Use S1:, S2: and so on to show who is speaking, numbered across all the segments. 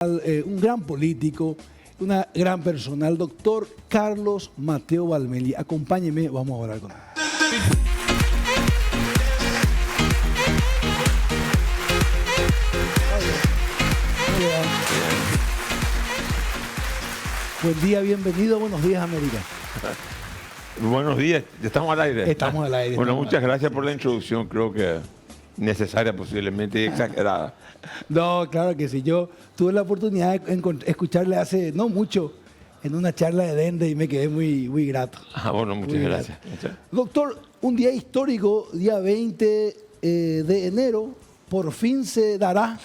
S1: Un gran político, una gran persona, el doctor Carlos Mateo Valmelli. Acompáñeme, vamos a orar con él. Buen día, bienvenido, buenos días, América.
S2: Buenos días, ¿ya estamos al aire?
S1: Estamos al aire.
S2: Bueno, muchas gracias por la introducción, creo que necesaria posiblemente y exagerada.
S1: No, claro que sí. Yo tuve la oportunidad de escucharle hace no mucho en una charla de Dende y me quedé muy grato.
S2: Bueno, muchas gracias.
S1: Doctor, un día histórico, día 20 de enero, por fin se dará,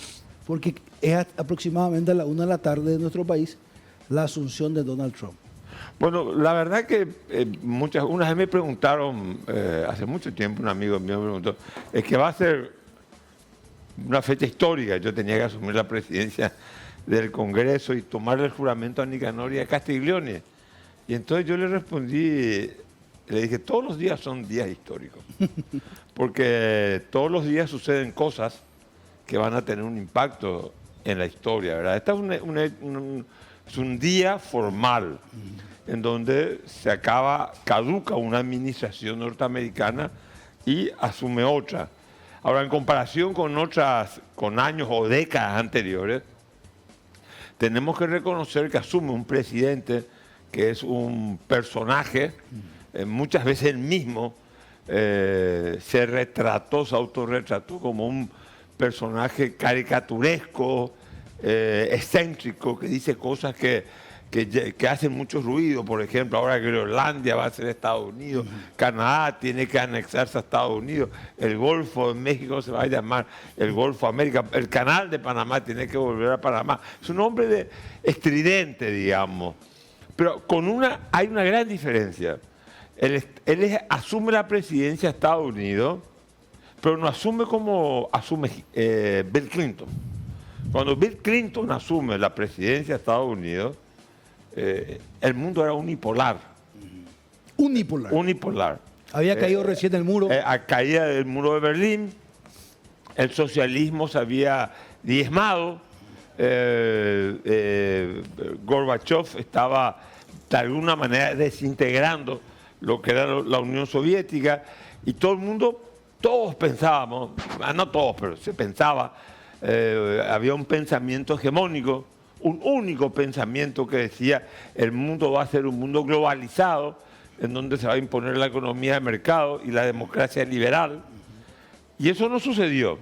S1: porque es aproximadamente a la 1 de la tarde de nuestro país, la asunción de Donald Trump.
S2: Bueno, la verdad que una vez me preguntaron, hace mucho tiempo un amigo mío me preguntó, es que va a ser una fecha histórica. Yo tenía que asumir la presidencia del Congreso y tomar el juramento a Nicanor y a Castiglione. Y entonces yo le respondí, le dije, todos los días son días históricos, porque todos los días suceden cosas que van a tener un impacto en la historia, ¿verdad? Esta es un día formal en donde caduca una administración norteamericana y asume otra. Ahora, en comparación con años o décadas anteriores, tenemos que reconocer que asume un presidente que es un personaje, muchas veces él mismo se autorretrató como un personaje caricaturesco, excéntrico, que dice cosas que hacen mucho ruido. Por ejemplo, ahora Groenlandia va a ser Estados Unidos, Canadá tiene que anexarse a Estados Unidos, el Golfo de México se va a llamar el Golfo de América, el Canal de Panamá tiene que volver a Panamá. Es un hombre estridente, digamos, pero hay una gran diferencia. Él asume la presidencia de Estados Unidos, pero no asume como asume Bill Clinton. Cuando Bill Clinton asume la presidencia de Estados Unidos, el mundo era unipolar. Unipolar.
S1: Había caído recién el muro.
S2: Caía el muro de Berlín, el socialismo se había diezmado, Gorbachev estaba de alguna manera desintegrando lo que era la Unión Soviética, y todos pensábamos, no todos, pero se pensaba, había un pensamiento hegemónico, un único pensamiento que decía el mundo va a ser un mundo globalizado, en donde se va a imponer la economía de mercado y la democracia liberal. Y eso no sucedió.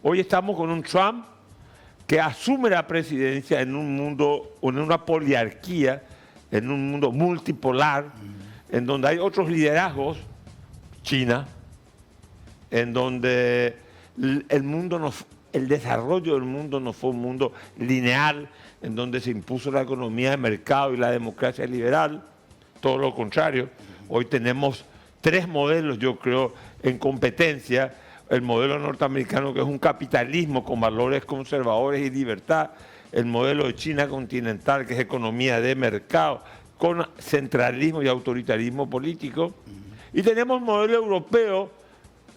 S2: Hoy estamos con un Trump que asume la presidencia en un mundo, en una poliarquía, en un mundo multipolar, en donde hay otros liderazgos, China, en donde el desarrollo del mundo no fue un mundo lineal, en donde se impuso la economía de mercado y la democracia liberal. Todo lo contrario. Hoy tenemos tres modelos, yo creo, en competencia. El modelo norteamericano, que es un capitalismo con valores conservadores y libertad. El modelo de China continental, que es economía de mercado, con centralismo y autoritarismo político. Y tenemos el modelo europeo,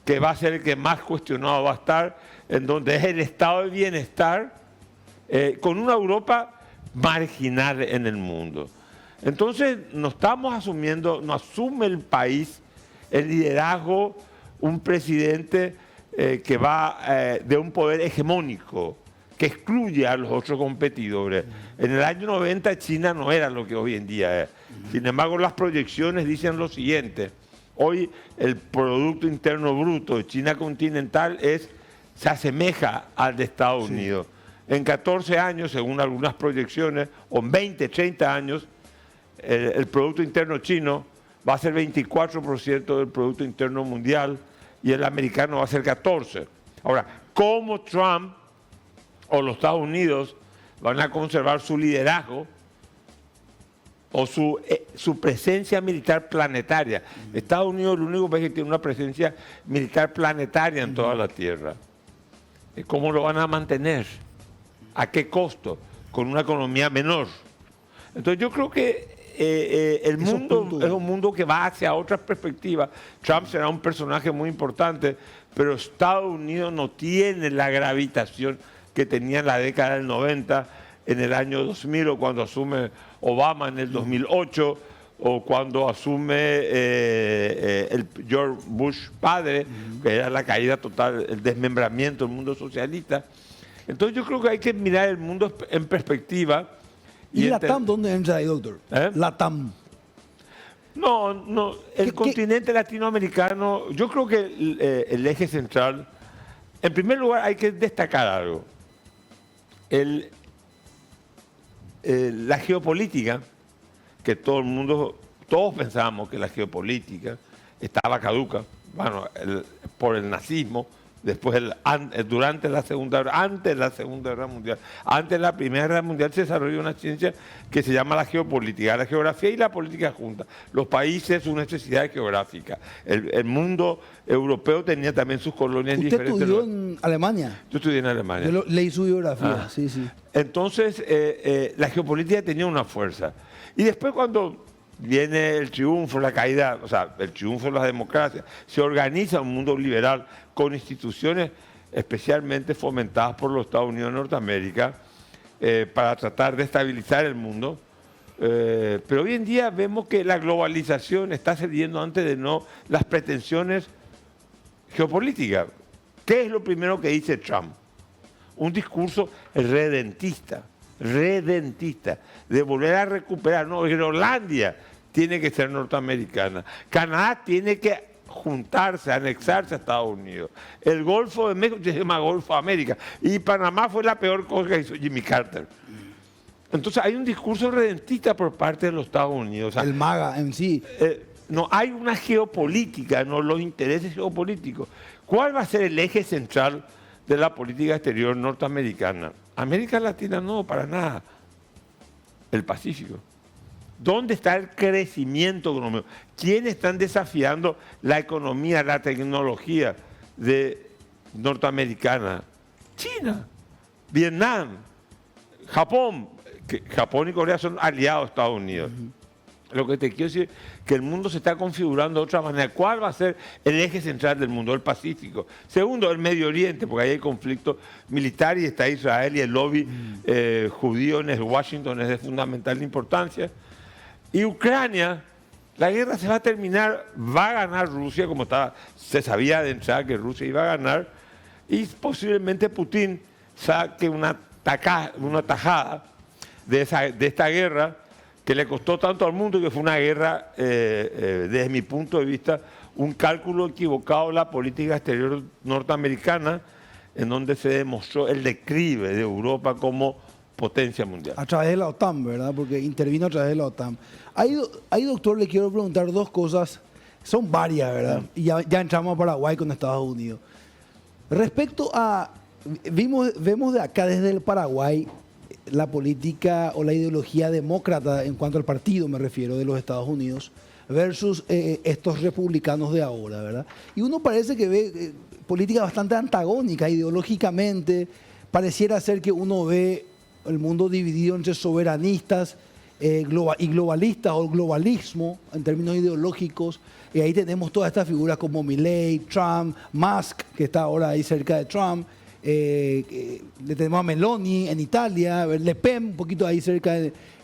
S2: que va a ser el que más cuestionado va a estar, en donde es el estado de bienestar, con una Europa marginal en el mundo. Entonces, no asume el país el liderazgo, un presidente que va de un poder hegemónico, que excluye a los otros competidores. En el año 90 China no era lo que hoy en día es. Sin embargo, las proyecciones dicen lo siguiente. Hoy el Producto Interno Bruto de China continental se asemeja al de Estados Unidos. En 14 años, según algunas proyecciones, o en 20, 30 años, el Producto Interno chino va a ser 24% del Producto Interno Mundial y el americano va a ser 14%. Ahora, ¿cómo Trump o los Estados Unidos van a conservar su liderazgo o su presencia militar planetaria? Estados Unidos es el único país que tiene una presencia militar planetaria en toda la Tierra. ¿Cómo lo van a mantener? ¿A qué costo? Con una economía menor. Entonces yo creo que el mundo es un mundo que va hacia otras perspectivas. Trump será un personaje muy importante, pero Estados Unidos no tiene la gravitación que tenía en la década del 90 en el año 2000 o cuando asume Obama en el 2008 o cuando asume el George Bush padre, que era la caída total, el desmembramiento del mundo socialista. Entonces yo creo que hay que mirar el mundo en perspectiva.
S1: ¿Y la TAM dónde entra ahí, doctor? La TAM.
S2: No, el continente latinoamericano, yo creo que el eje central, en primer lugar hay que destacar algo. La geopolítica, que todos pensábamos que la geopolítica estaba caduca, bueno, por el nazismo, después durante la antes de la Segunda Guerra Mundial. Antes de la Primera Guerra Mundial se desarrolló una ciencia que se llama la geopolítica. La geografía y la política juntas. Los países, sus necesidades geográficas. El mundo europeo tenía también sus colonias diferentes.
S1: ¿Usted estudió en Alemania?
S2: Yo estudié en Alemania.
S1: Yo leí su biografía, sí.
S2: Entonces, la geopolítica tenía una fuerza. Y después cuando viene el triunfo, la caída, o sea, el triunfo de la democracia, se organiza un mundo liberal con instituciones especialmente fomentadas por los Estados Unidos de Norteamérica para tratar de estabilizar el mundo. Pero hoy en día vemos que la globalización está cediendo antes de las pretensiones geopolíticas. ¿Qué es lo primero que dice Trump? Un discurso redentista, de volver a recuperar. No, Groenlandia tiene que ser norteamericana. Canadá tiene que juntarse, anexarse a Estados Unidos. El Golfo de México se llama Golfo de América. Y Panamá fue la peor cosa que hizo Jimmy Carter. Entonces hay un discurso redentista por parte de los Estados Unidos. O sea,
S1: el MAGA en sí.
S2: No hay una geopolítica, no los intereses geopolíticos. ¿Cuál va a ser el eje central de la política exterior norteamericana? América Latina no, para nada. El Pacífico. ¿Dónde está el crecimiento económico? ¿Quiénes están desafiando la economía, la tecnología norteamericana? China, Vietnam, Japón. Japón y Corea son aliados de Estados Unidos. Lo que te quiero decir es que el mundo se está configurando de otra manera. ¿Cuál va a ser el eje central del mundo? El Pacífico. Segundo, el Medio Oriente, porque ahí hay conflicto militar y está Israel y el lobby judío en Washington es de fundamental importancia. Y Ucrania, la guerra se va a terminar, va a ganar Rusia, como se sabía de entrada que Rusia iba a ganar, y posiblemente Putin saque una tajada de esta guerra que le costó tanto al mundo, que fue una guerra, desde mi punto de vista, un cálculo equivocado de la política exterior norteamericana, en donde se demostró el declive de Europa como potencia mundial.
S1: A través de la OTAN, ¿verdad? Porque intervino a través de la OTAN. Ahí, doctor, le quiero preguntar dos cosas. Son varias, ¿verdad? Y ya entramos a Paraguay con Estados Unidos. Respecto a... Vemos de acá, desde el Paraguay, la política o la ideología demócrata, en cuanto al partido me refiero, de los Estados Unidos, versus estos republicanos de ahora, ¿verdad? Y uno parece que ve política bastante antagónica ideológicamente. Pareciera ser que uno ve el mundo dividido entre soberanistas y globalistas, o globalismo en términos ideológicos. Y ahí tenemos todas estas figuras como Milei, Trump, Musk, que está ahora ahí cerca de Trump. Le tenemos a Meloni en Italia, Le Pen un poquito ahí cerca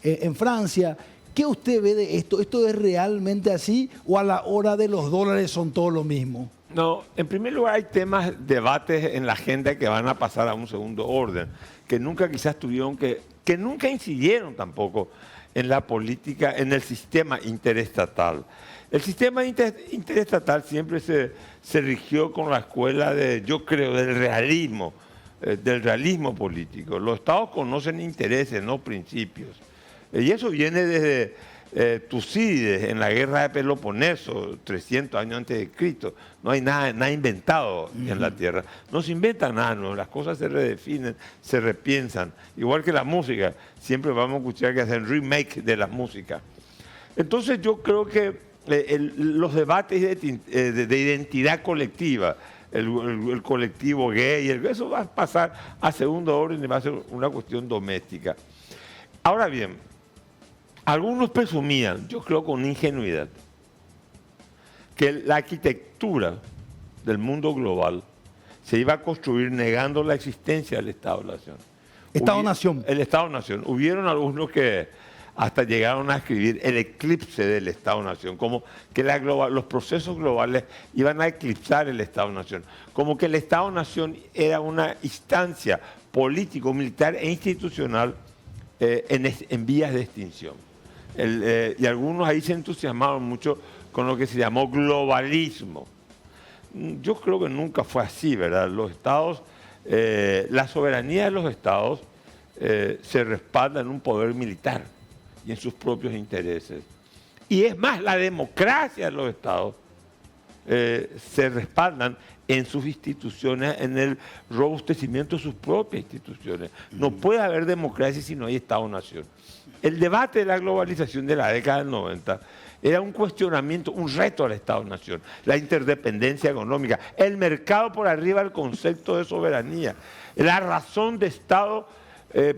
S1: en Francia. ¿Qué usted ve de esto? ¿Esto es realmente así o a la hora de los dólares son todo lo mismo?
S2: No, en primer lugar hay temas, debates en la agenda que van a pasar a un segundo orden, que nunca quizás tuvieron que nunca incidieron tampoco en la política, en el sistema interestatal. El sistema interestatal siempre se rigió con la escuela yo creo, del realismo político. Los estados conocen intereses, no principios. Y eso viene desde Tucídides en la guerra de Peloponeso, 300 años antes de Cristo. No hay nada inventado en la tierra. No se inventa nada nuevo, las cosas se redefinen, se repiensan. Igual que la música, siempre vamos a escuchar que hacen remake de la música. Entonces yo creo que los debates de identidad colectiva, el colectivo gay, eso va a pasar a segundo orden y va a ser una cuestión doméstica. Ahora bien, algunos presumían, yo creo con ingenuidad, que la arquitectura del mundo global se iba a construir negando la existencia del Estado de la Nación.
S1: Estado-nación.
S2: El Estado-nación. Hubieron algunos que hasta llegaron a escribir el eclipse del Estado-nación, como que los procesos globales iban a eclipsar el Estado-nación, como que el Estado-nación era una instancia político, militar e institucional en vías de extinción. Y algunos ahí se entusiasmaron mucho con lo que se llamó globalismo. Yo creo que nunca fue así, ¿verdad? Los estados, la soberanía de los estados se respalda en un poder militar y en sus propios intereses. Y es más, la democracia de los estados se respaldan en sus instituciones, en el robustecimiento de sus propias instituciones. No puede haber democracia si no hay Estado-nación. El debate de la globalización de la década del 90 era un cuestionamiento, un reto al Estado-nación, la interdependencia económica, el mercado por arriba del concepto de soberanía, la razón de Estado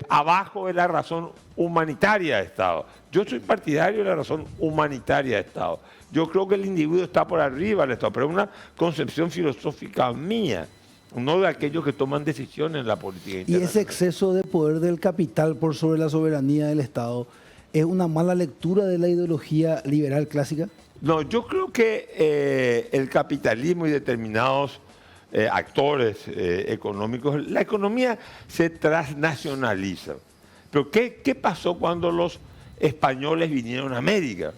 S2: abajo de la razón humanitaria de Estado. Yo soy partidario de la razón humanitaria de Estado. Yo creo que el individuo está por arriba del Estado, pero es una concepción filosófica mía, no de aquellos que toman decisiones en la política internacional.
S1: Y ese exceso de poder del capital por sobre la soberanía del Estado, ¿es una mala lectura de la ideología liberal clásica?
S2: No, yo creo que el capitalismo y determinados actores económicos, la economía se transnacionaliza. Pero ¿qué pasó cuando los españoles vinieron a América,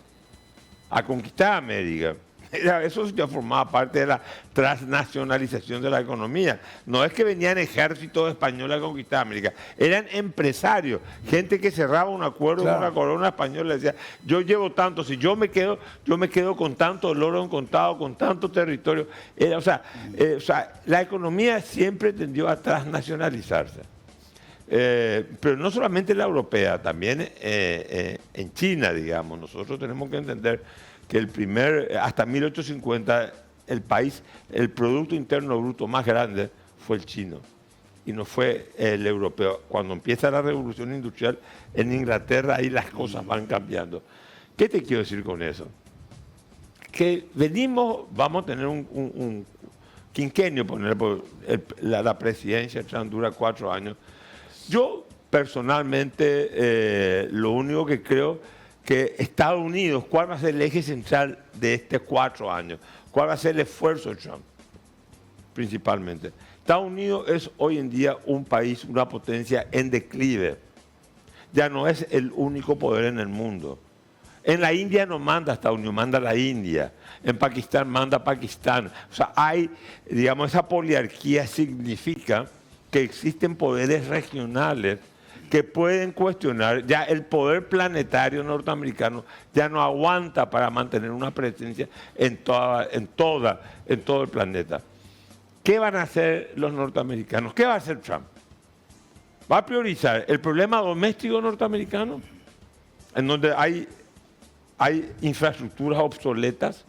S2: a conquistar América? Eso ya formaba parte de la transnacionalización de la economía. No es que venían ejércitos españoles a conquistar América, eran empresarios, gente que cerraba un acuerdo con la corona española, decía, yo llevo tanto, si yo me quedo con tanto oro contado, con tanto territorio. O sea, la economía siempre tendió a transnacionalizarse. Pero no solamente la europea, también en China, digamos. Nosotros tenemos que entender que hasta 1850, el Producto Interno Bruto más grande fue el chino y no fue el europeo. Cuando empieza la revolución industrial en Inglaterra, ahí las cosas van cambiando. ¿Qué te quiero decir con eso? Que vamos a tener un quinquenio, la presidencia Trump dura 4 años. Yo personalmente lo único que creo que Estados Unidos, ¿cuál va a ser el eje central de estos 4 años? ¿Cuál va a ser el esfuerzo de Trump? Principalmente. Estados Unidos es hoy en día un país, una potencia en declive. Ya no es el único poder en el mundo. En la India no manda Estados Unidos, manda la India. En Pakistán manda Pakistán. O sea, esa poliarquía significa que existen poderes regionales que pueden cuestionar, ya el poder planetario norteamericano ya no aguanta para mantener una presencia en todo el planeta. ¿Qué van a hacer los norteamericanos? ¿Qué va a hacer Trump? ¿Va a priorizar el problema doméstico norteamericano, en donde hay infraestructuras obsoletas,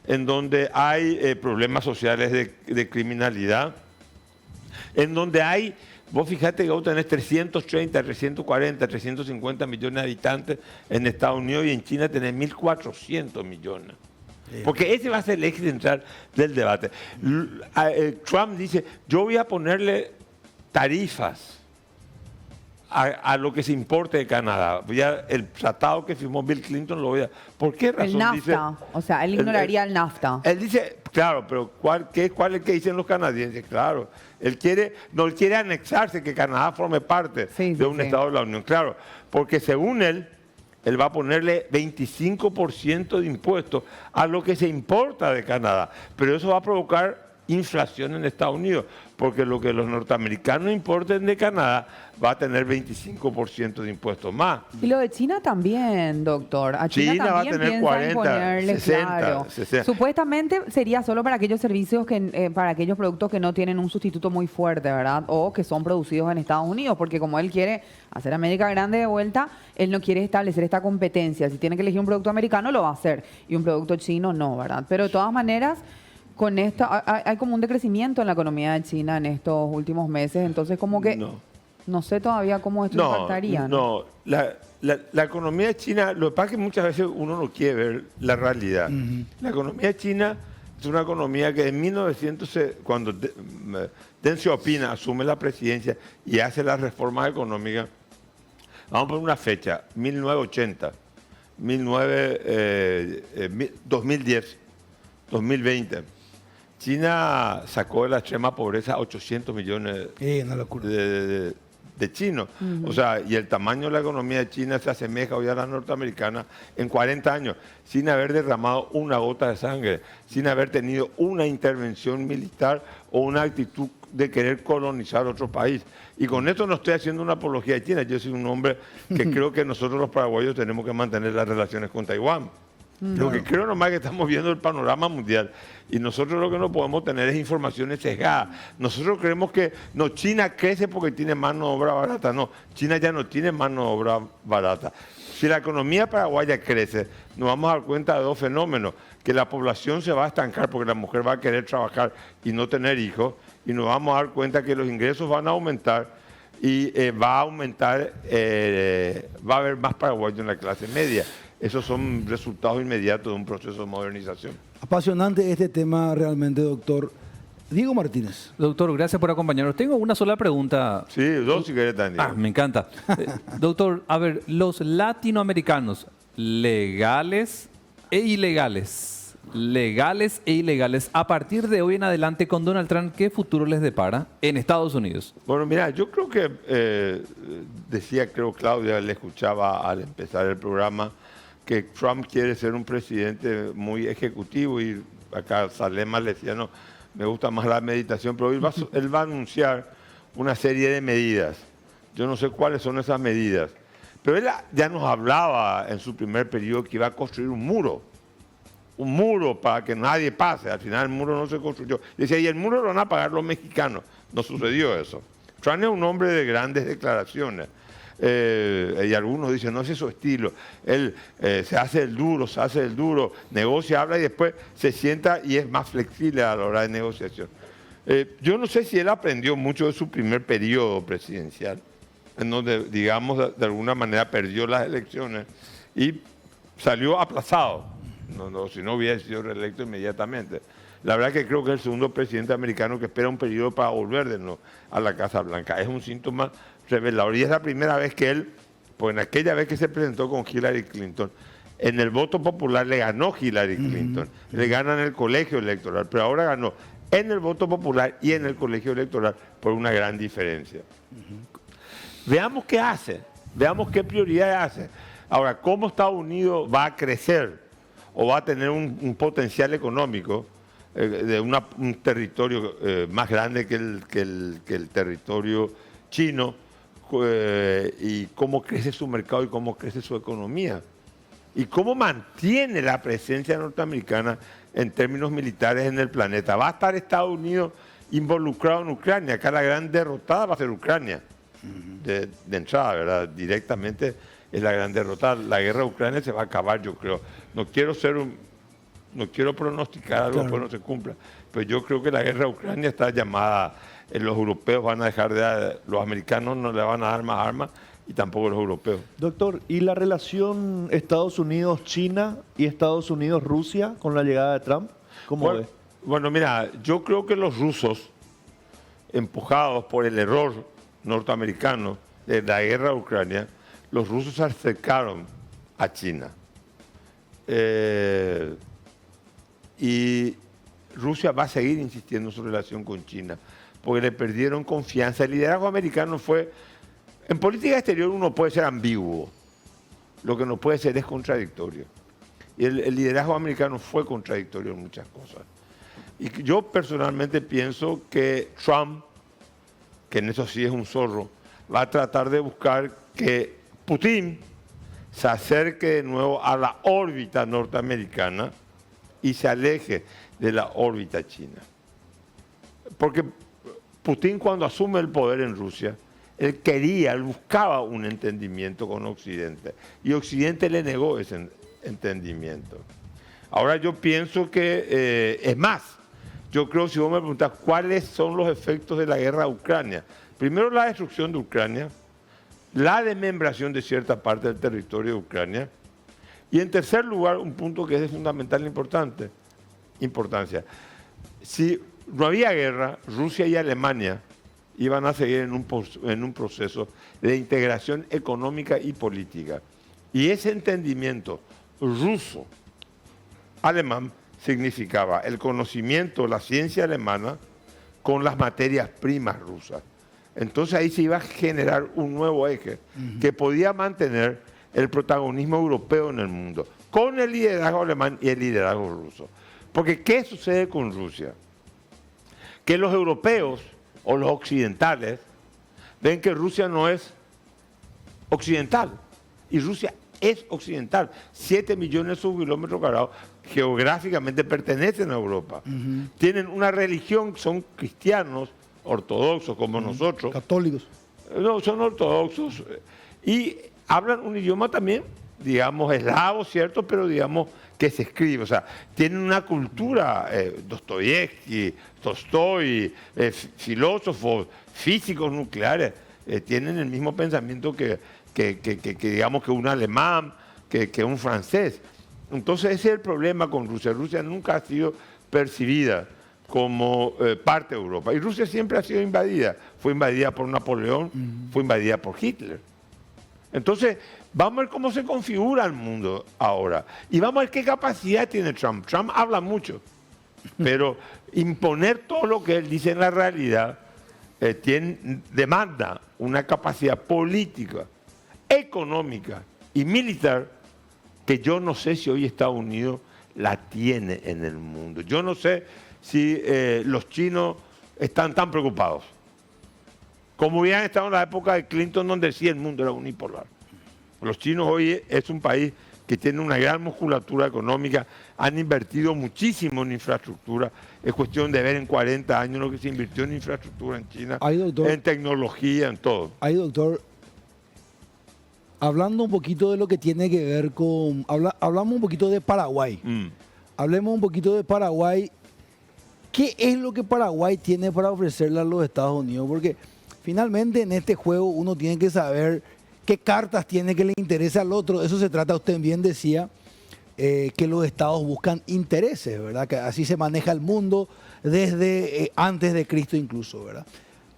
S2: en donde hay problemas sociales de criminalidad, en donde hay... Vos fijate que vos tenés 330, 340, 350 millones de habitantes en Estados Unidos y en China tenés 1.400 millones. Porque ese va a ser el eje central del debate. Trump dice, yo voy a ponerle tarifas a lo que se importe de Canadá. El tratado que firmó Bill Clinton lo voy a... ¿Por qué razón?
S3: El NAFTA,
S2: dice,
S3: o sea, él ignoraría el NAFTA.
S2: Él dice, claro, pero ¿cuál es el que dicen los canadienses? Claro, él quiere anexarse, que Canadá forme parte de un Estado de la Unión. Claro, porque según él va a ponerle 25% de impuestos a lo que se importa de Canadá. Pero eso va a provocar inflación en Estados Unidos, porque lo que los norteamericanos importen de Canadá va a tener 25% de impuestos más.
S3: Y lo de China también, doctor. A China también
S2: va a tener 40,
S3: ponerle,
S2: 60,
S3: claro.
S2: 60.
S3: Supuestamente sería solo para aquellos servicios, para aquellos productos que no tienen un sustituto muy fuerte, ¿verdad? O que son producidos en Estados Unidos, porque como él quiere hacer América grande de vuelta, él no quiere establecer esta competencia. Si tiene que elegir un producto americano, lo va a hacer. Y un producto chino, no, ¿verdad? Pero de todas maneras... Con esto hay como un decrecimiento en la economía de China en estos últimos meses, entonces como que no sé todavía cómo esto impactaría.
S2: No, la economía de China, lo que pasa es que muchas veces uno no quiere ver la realidad. La economía de China es una economía que en 1900, cuando Deng Xiaoping asume la presidencia y hace las reformas económicas, vamos a poner una fecha, 1980, 2010, 2020. China sacó de la extrema pobreza 800 millones
S1: Una locura.
S2: de chinos. O sea, y el tamaño de la economía de China se asemeja hoy a la norteamericana en 40 años, sin haber derramado una gota de sangre, sin haber tenido una intervención militar o una actitud de querer colonizar otro país. Y con esto no estoy haciendo una apología de China. Yo soy un hombre que creo que nosotros los paraguayos tenemos que mantener las relaciones con Taiwán. Lo que creo nomás que estamos viendo el panorama mundial y nosotros lo que no podemos tener es informaciones sesgadas. Nosotros creemos que no, China crece porque tiene mano de obra barata. No, China ya no tiene mano de obra barata. Si la economía paraguaya crece, nos vamos a dar cuenta de dos fenómenos: que la población se va a estancar porque la mujer va a querer trabajar y no tener hijos, y nos vamos a dar cuenta que los ingresos van a aumentar y va a haber más paraguayos en la clase media. Esos son resultados inmediatos de un proceso de modernización.
S1: Apasionante este tema realmente, doctor. Diego Martínez.
S4: Doctor, gracias por acompañarnos. Tengo una sola pregunta.
S2: Sí, dos si querés también.
S4: Me encanta. Doctor, a ver, los latinoamericanos, legales e ilegales, a partir de hoy en adelante con Donald Trump, ¿qué futuro les depara en Estados Unidos?
S2: Bueno, mira, yo creo que, creo Claudia, le escuchaba al empezar el programa, que Trump quiere ser un presidente muy ejecutivo, y acá Salema le decía, no, me gusta más la meditación, pero él va a anunciar una serie de medidas. Yo no sé cuáles son esas medidas, pero él ya nos hablaba en su primer periodo que iba a construir un muro para que nadie pase. Al final el muro no se construyó. Decía, y el muro lo van a pagar los mexicanos. No sucedió eso. Trump es un hombre de grandes declaraciones. Y algunos dicen, no, ese es su estilo. Él se hace el duro, negocia, habla y después se sienta y es más flexible a la hora de negociación. Yo no sé si él aprendió mucho de su primer periodo presidencial, en donde, digamos, de alguna manera perdió las elecciones y salió aplazado. Si no hubiera sido reelecto inmediatamente. La verdad que creo que es el segundo presidente americano que espera un periodo para volver de nuevo a la Casa Blanca. Es un síntoma revelador. Y es la primera vez que él, pues en aquella vez que se presentó con Hillary Clinton, en el voto popular le ganó Hillary Clinton. Le gana en el colegio electoral, pero ahora ganó en el voto popular y en el colegio electoral por una gran diferencia. Veamos qué hace, veamos qué prioridades hace. Ahora, ¿cómo Estados Unidos va a crecer o va a tener un potencial económico de un territorio más grande que el territorio chino, y cómo crece su mercado y cómo crece su economía? ¿Y cómo mantiene la presencia norteamericana en términos militares en el planeta? ¿Va a estar Estados Unidos involucrado en Ucrania? Acá la gran derrotada va a ser Ucrania, de entrada, ¿verdad? Directamente es la gran derrotada. La guerra de Ucrania se va a acabar, yo creo. No quiero pronosticar algo que no se cumpla, pero yo creo que la guerra de Ucrania está llamada. Los europeos van a dejar los americanos no le van a dar más armas, y tampoco los europeos.
S5: Doctor, ¿y la relación Estados Unidos-China y Estados Unidos-Rusia con la llegada de Trump? ¿Cómo ve?
S2: Bueno, mira, yo creo que los rusos, empujados por el error norteamericano de la guerra de Ucrania, los rusos se acercaron a China. Y Rusia va a seguir insistiendo en su relación con China, porque le perdieron confianza. El liderazgo americano fue... En política exterior uno puede ser ambiguo, lo que no puede ser es contradictorio. Y el liderazgo americano fue contradictorio en muchas cosas. Y yo personalmente pienso que Trump, que en eso sí es un zorro, va a tratar de buscar que Putin se acerque de nuevo a la órbita norteamericana y se aleje de la órbita china. Porque Putin, cuando asume el poder en Rusia, él buscaba un entendimiento con Occidente, y Occidente le negó ese entendimiento. Ahora yo pienso que, es más, yo creo, si vos me preguntás cuáles son los efectos de la guerra de Ucrania, primero la destrucción de Ucrania, la desmembración de cierta parte del territorio de Ucrania, y en tercer lugar, un punto que es de fundamental importante, importancia. Si no había guerra, Rusia y Alemania iban a seguir en un proceso de integración económica y política. Y ese entendimiento ruso-alemán significaba el conocimiento, la ciencia alemana con las materias primas rusas. Entonces ahí se iba a generar un nuevo eje que podía mantener el protagonismo europeo en el mundo, con el liderazgo alemán y el liderazgo ruso. Porque ¿qué sucede con Rusia? Que los europeos o los occidentales ven que Rusia no es occidental y Rusia es occidental. 7 millones de kilómetros cuadrados geográficamente pertenecen a Europa. Tienen una religión, son cristianos, ortodoxos como nosotros.
S1: Católicos.
S2: No, son ortodoxos y hablan un idioma también, digamos, eslavo, ¿cierto? Pero digamos que se escribe. O sea, tienen una cultura, Dostoyevsky, Tolstoy, filósofos, físicos nucleares, tienen el mismo pensamiento que digamos que un alemán, que un francés. Entonces ese es el problema con Rusia. Rusia nunca ha sido percibida como parte de Europa. Y Rusia siempre ha sido invadida. Fue invadida por Napoleón, fue invadida por Hitler. Entonces, vamos a ver cómo se configura el mundo ahora. Y vamos a ver qué capacidad tiene Trump. Trump habla mucho, pero imponer todo lo que él dice en la realidad demanda una capacidad política, económica y militar que yo no sé si hoy Estados Unidos la tiene en el mundo. Yo no sé si los chinos están tan preocupados como hubieran estado en la época de Clinton, donde sí el mundo era unipolar. Los chinos hoy es un país que tiene una gran musculatura económica, han invertido muchísimo en infraestructura. Es cuestión de ver en 40 años lo que se invirtió en infraestructura en China, en tecnología, en todo.
S1: Ahí, doctor, hablando un poquito de lo que tiene que ver con... hablamos un poquito de Paraguay. Hablemos un poquito de Paraguay. ¿Qué es lo que Paraguay tiene para ofrecerle a los Estados Unidos? Porque finalmente en este juego uno tiene que saber qué cartas tiene que le interesa al otro. Eso se trata, usted bien decía, que los estados buscan intereses, ¿verdad? Que así se maneja el mundo desde antes de Cristo incluso, ¿verdad?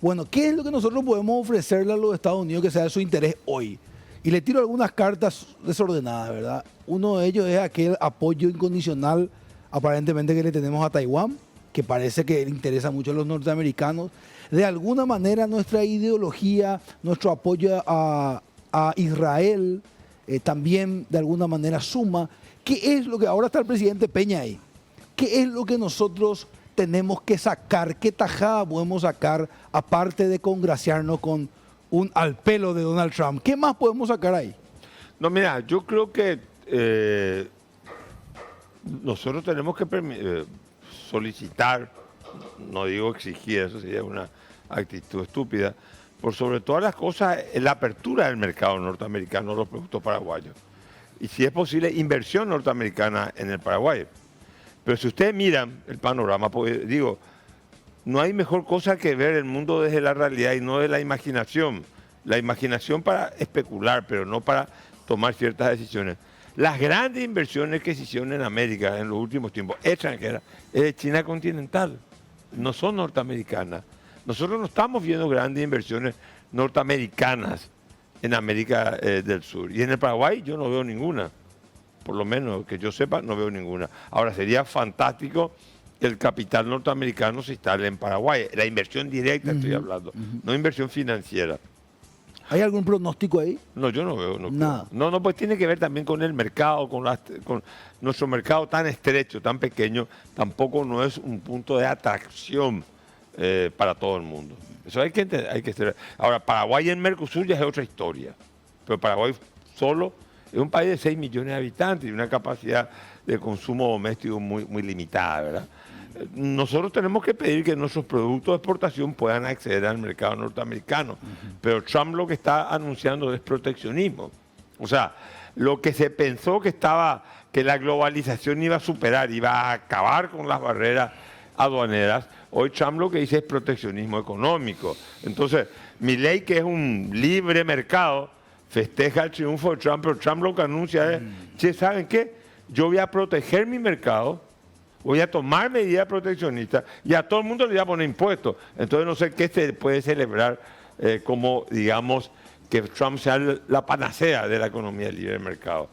S1: Bueno, ¿qué es lo que nosotros podemos ofrecerle a los Estados Unidos que sea de su interés hoy? Y le tiro algunas cartas desordenadas, ¿verdad? Uno de ellos es aquel apoyo incondicional aparentemente que le tenemos a Taiwán, que parece que le interesa mucho a los norteamericanos. De alguna manera nuestra ideología, nuestro apoyo a Israel también de alguna manera suma. ¿Qué es lo que ahora está el presidente Peña ahí? ¿Qué es lo que nosotros tenemos que sacar? ¿Qué tajada podemos sacar aparte de congraciarnos con un al pelo de Donald Trump? ¿Qué más podemos sacar ahí?
S2: No, mira, yo creo que nosotros tenemos que solicitar, no digo exigir, eso sería una actitud estúpida, por sobre todas las cosas, la apertura del mercado norteamericano de los productos paraguayos. Y si es posible, inversión norteamericana en el Paraguay. Pero si ustedes miran el panorama, pues, digo, no hay mejor cosa que ver el mundo desde la realidad y no de la imaginación. La imaginación para especular, pero no para tomar ciertas decisiones. Las grandes inversiones que se hicieron en América en los últimos tiempos, extranjeras, es de China continental, no son norteamericanas. Nosotros no estamos viendo grandes inversiones norteamericanas en América del Sur. Y en el Paraguay yo no veo ninguna. Por lo menos que yo sepa, no veo ninguna. Ahora, sería fantástico que el capital norteamericano se instale en Paraguay. La inversión directa estoy hablando, no inversión financiera.
S1: ¿Hay algún pronóstico ahí?
S2: No, yo no veo.
S1: Nada.
S2: No, pues tiene que ver también con el mercado, con nuestro mercado tan estrecho, tan pequeño. Tampoco no es un punto de atracción para todo el mundo. Eso hay que entender. Ahora, Paraguay en Mercosur ya es otra historia. Pero Paraguay solo es un país de 6 millones de habitantes y una capacidad de consumo doméstico muy, muy limitada, ¿verdad? Nosotros tenemos que pedir que nuestros productos de exportación puedan acceder al mercado norteamericano. Pero Trump lo que está anunciando es proteccionismo. O sea, lo que se pensó que la globalización iba a superar, iba a acabar con las barreras aduaneras, hoy Trump lo que dice es proteccionismo económico. Entonces, Milei, que es un libre mercado, festeja el triunfo de Trump, pero Trump lo que anuncia es, che, ¿saben qué? Yo voy a proteger mi mercado, voy a tomar medidas proteccionistas y a todo el mundo le voy a poner impuestos. Entonces no sé qué se puede celebrar como, digamos, que Trump sea la panacea de la economía libre del mercado.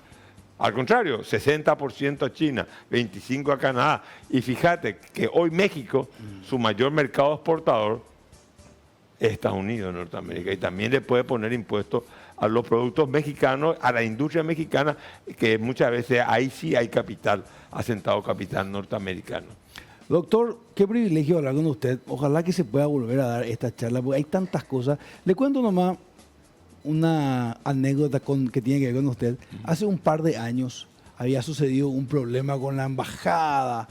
S2: Al contrario, 60% a China, 25% a Canadá. Y fíjate que hoy México, su mayor mercado exportador, es Estados Unidos, Norteamérica. Y también le puede poner impuestos a los productos mexicanos, a la industria mexicana, que muchas veces ahí sí hay capital, asentado capital norteamericano.
S1: Doctor, qué privilegio hablar con usted. Ojalá que se pueda volver a dar esta charla, porque hay tantas cosas. Le cuento nomás una anécdota que tiene que ver con usted. Hace un par de años había sucedido un problema con la embajada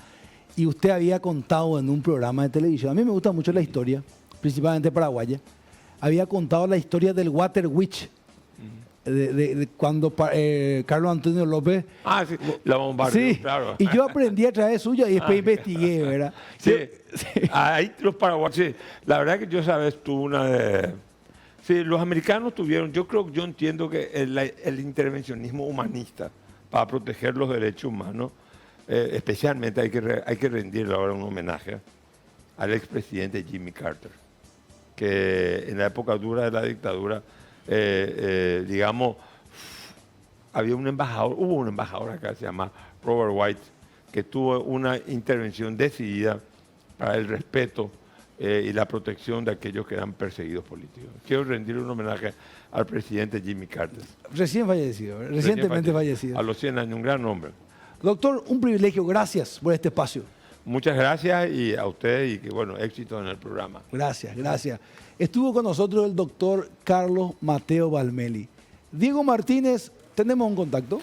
S1: y usted había contado en un programa de televisión. A mí me gusta mucho la historia, principalmente paraguaya. Había contado la historia del Water Witch, de cuando Carlos Antonio López...
S2: Ah, sí, la bombardeó,
S1: Sí,
S2: claro.
S1: y yo aprendí a través suya y después investigué, ¿verdad?
S2: Sí,
S1: Sí.
S2: ahí los paraguayos, sí. La verdad que yo, sabes, tuve una de... Sí, los americanos tuvieron, yo entiendo que el intervencionismo humanista para proteger los derechos humanos, especialmente hay que rendirle ahora un homenaje al expresidente Jimmy Carter, que en la época dura de la dictadura, digamos, hubo un embajador acá, se llama Robert White, que tuvo una intervención decidida para el respeto y la protección de aquellos que eran perseguidos políticos. Quiero rendir un homenaje al presidente Jimmy Carter.
S1: Recién fallecido, recientemente fallecido.
S2: A los 100 años, un gran hombre.
S1: Doctor, un privilegio. Gracias por este espacio.
S2: Muchas gracias y a ustedes y que, bueno, éxito en el programa.
S1: Gracias, gracias. Estuvo con nosotros el doctor Carlos Mateo Valmeli. Diego Martínez, ¿tenemos un contacto?